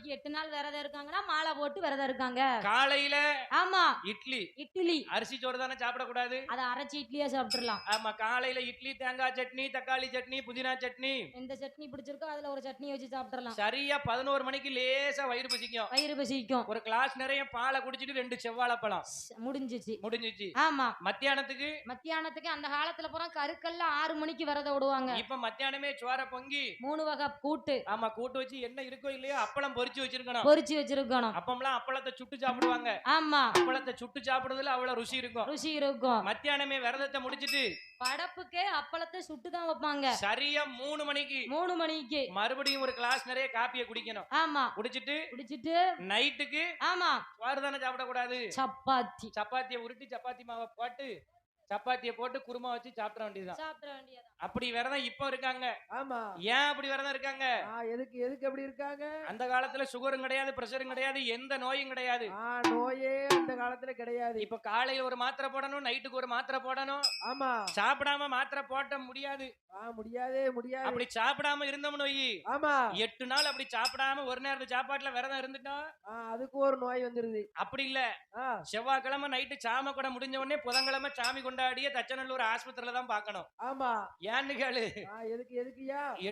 நாளைக்கு 8 நாள் விரதம் இருக்காங்கன்னா மாலை போட்டு விரதம் இருக்காங்க. காலையில ஆமா இட்லி இட்லி அரிசி சோறு தானே சாப்பிடக்கூடாது. அத அரைச்சி இட்லியா சாப்பிட்டுறலாம். ஆமா, காலையில இட்லி, தேங்காய் சட்னி, தக்காளி சட்னி, புதினா சட்னி. எந்த சட்னி பிடிச்சிருக்கோ அதுல ஒரு சட்னி வச்சு சாப்பிட்டுறலாம். சரியா 11 மணிக்கு லேசா வயிறு பசிக்கும். வயிறு பசிக்கும். ஒரு கிளாஸ் நிறைய பாலை குடிச்சிட்டு 2 செவ்வாழைப்பழம் முடிஞ்சிச்சு. முடிஞ்சிச்சு. ஆமா மத்தியானத்துக்கு அந்த காலத்துல பூரா கருக்கல்ல 6 மணிக்கு விரதம் விடுவாங்க. இப்ப மத்தியானமே சோற பொங்கி 3 வகை கூட்டு. ஆமா, கூட்டு வச்சு என்ன இருக்கோ இல்லையோ அப்பளம் பொரிச்சு வச்சிருக்கணும். பொரிச்சு வச்சிருக்கணும். அப்பம்லாம் அப்பளத்தை சுட்டு சாப்பிடுவாங்க. ஆமா அப்பளத்தை சுட்டு சாப்பிடுறதுல அவ்வளவு ருசி இருக்கும். ருசி இருக்கும். மத்தியானமே விரதத்தை முடிச்சிட்டு படப்புக்கே அப்பளத்தை சுட்டு தான் வைப்பாங்க. சரியா 3 மணிக்கு 3 மணிக்கு மறுபடியும் ஒரு கிளாஸ் நிறைய காப்பியை குடிக்கணும். ஆமா குடிச்சிட்டு நைட்டுக்கு ஆமா சோறு தானே சாப்பிடக்கூடாது. சப்பாத்தியை உருட்டி சப்பாத்தி மாவை போட்டு சப்பாத்தியை போட்டு குருமா வச்சு சாப்பிட வேண்டியதுதான். அப்படி விரதம் இப்ப இருக்காங்க. ஆமா, ஏன் அப்படி விரதம் இருக்காங்க? எதுக்கு அப்படி இருக்காங்க? அந்த காலத்துல சுகரும் கிடையாது, பிரஷரும் கிடையாது, எந்த நோயும் கிடையாது. நோயே அந்த காலத்துல கிடையாது. இப்ப காலையில ஒரு மாத்திரை போடணும், நைட்டுக்கு ஒரு மாத்திரை போடணும். ஆமா, சாப்பிடாம மாத்திரை போட்ட முடியாது. முடியாது. அப்படி சாப்பிடாம இருந்தோம்னு வை. ஆமா, 8 நாள் அப்படி சாப்பிடாம ஒரு நேரத்து சாப்பாட்டுல விரதம் இருந்துட்டோம், அதுக்கு ஒரு நோய் வந்துருது. அப்படி இல்ல. செவ்வாய்க்கிழமை நைட்டு சாம கூட முடிஞ்ச உடனே புதன்கிழமை சாமி கொண்டாடிய தச்சநல்லூர் ஆஸ்பத்திரியில தான் பாக்கணும். ஆமா, ஏன்னு கேளு. எதுக்குயா?